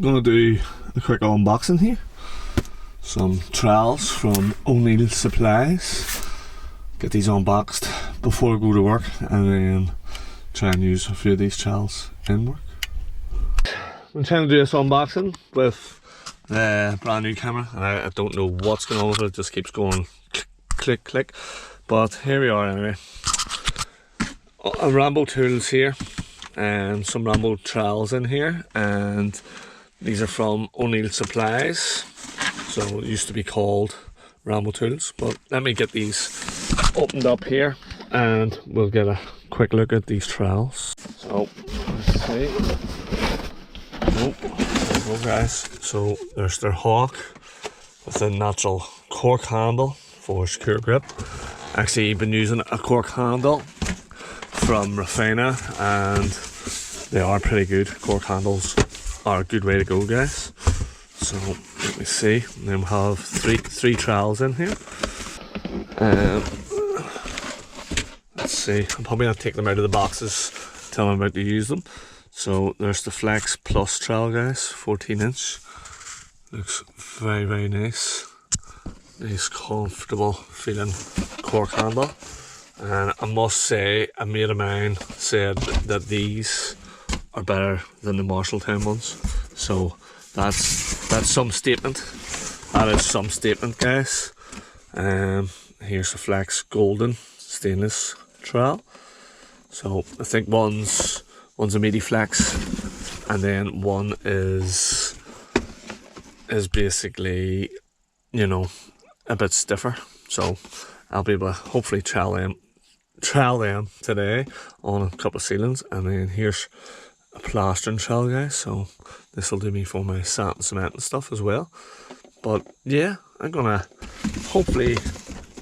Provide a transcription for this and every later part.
going to do a quick unboxing here. Some trowels from O'Neill Supplies. Get these unboxed before I go to work and then try and use a few of these trowels in work. I'm trying to do this unboxing with the brand new camera and I don't know what's going on with it. It just keeps going click click, but here we are anyway. A Ramboo tools here and some Ramboo trowels in here, and these are from O'Neill Supplies, so it used to be called Ramboo tools. But let me get these opened up here and we'll get a quick look at these trowels. So let's see. Oh, there we go guys. So there's their hawk with a natural cork handle for secure grip. Actually been using a cork handle from Rafina and they are pretty good. Cork handles are a good way to go guys. So let me see, and then we have three trowels in here. Let's see, I'm probably not take them out of the boxes till I'm about to use them. So there's the Flex Plus trowel guys, 14 inch. Looks very nice. Nice comfortable feeling cork handle. And I must say, a mate of mine said that these are better than the Marshalltown ones. So that's some statement. That is some statement guys. Here's the Flex Golden stainless trowel. So I think one's a midi flex and then one is basically, you know, a bit stiffer. So I'll be able to hopefully trowel them today on a couple of ceilings. And then here's a plastering trowel guys, so this will do me for my sand and cement and stuff as well. But yeah, I'm gonna hopefully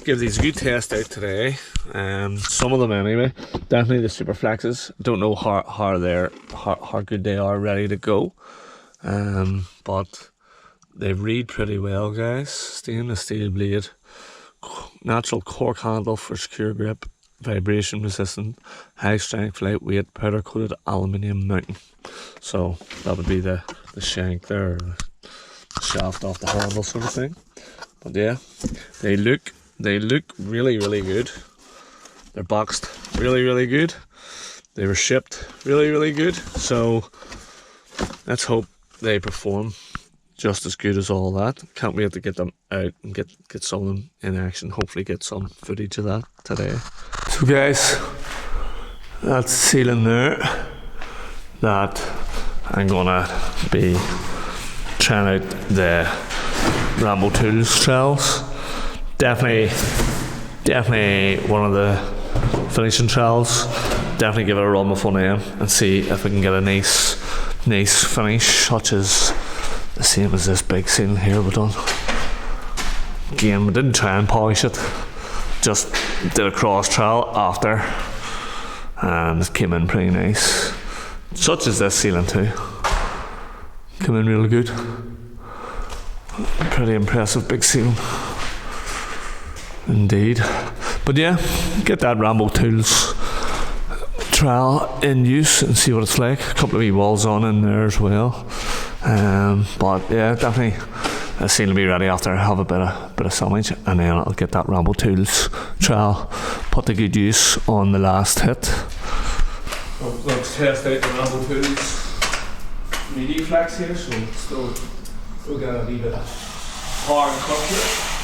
give these a good test out today. Some of them anyway. Definitely the super flexes. Don't know how good they are ready to go. But they read pretty well guys. Stainless steel blade, natural cork handle for secure grip, vibration resistant, high strength, lightweight, powder coated aluminium mounting. So that would be the shank there, or the shaft off the handle sort of thing. But yeah, they look really good. They're boxed really good. They were shipped really good. So let's hope they perform just as good as all that. Can't wait to get them out and get some of them in action. Hopefully get some footage of that today. So guys, that's ceiling there that I'm gonna be trying out the Ramboo tools trowels. Definitely one of the finishing trowels. Definitely give it a run with one of them and see if we can get a nice finish, such as the same as this big ceiling here we've done. Again, we didn't try and polish it, just did a cross trowel after and it came in pretty nice. Such as this ceiling too. Came in really good. Pretty impressive big ceiling indeed. But yeah, get that Ramboo tools trowel in use and see what it's like. A couple of wee walls on in there as well. But yeah, definitely a ceiling will be ready after I have a bit of sandwich, and then I'll get that Ramboo tools trowel put to good use on the last hit. So let's test out the Ramboo tools midi flex here, so still got a wee bit of hard cut here.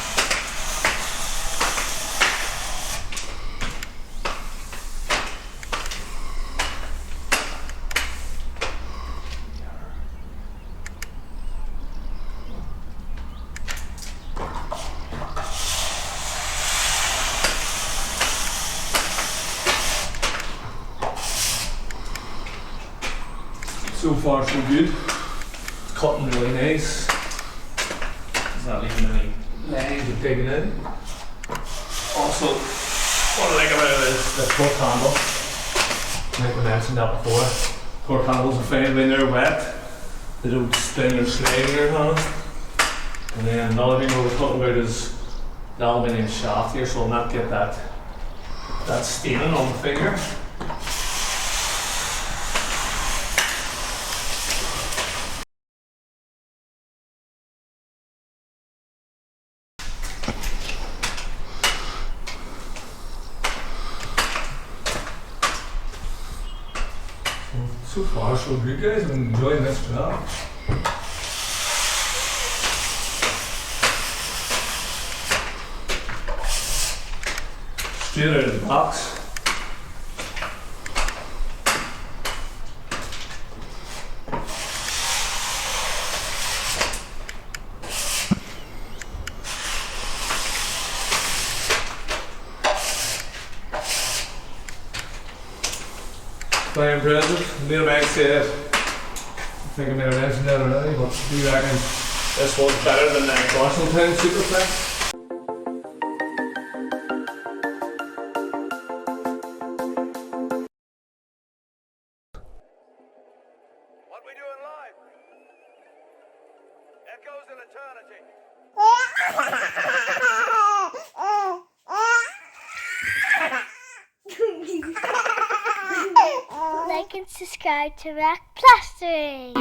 So far so good. It's cutting really nice. There's not leaving any lines of digging in. Also, what I like about it is the cork handle. I think we mentioned that before. Cork handles are fine when they're wet. They don't spin or slide in your hand. And then another thing we're talking about is the aluminium shaft here, so I'll not get that staining on the finger. So far, so good, guys. I'm enjoying this job. Straight out of the box. Very impressive. Neil Banks said, I think I made a mention that already, but do you reckon this one's better than the Constantine Superflex? What we do in life echoes in eternity. Like and subscribe to Plastering.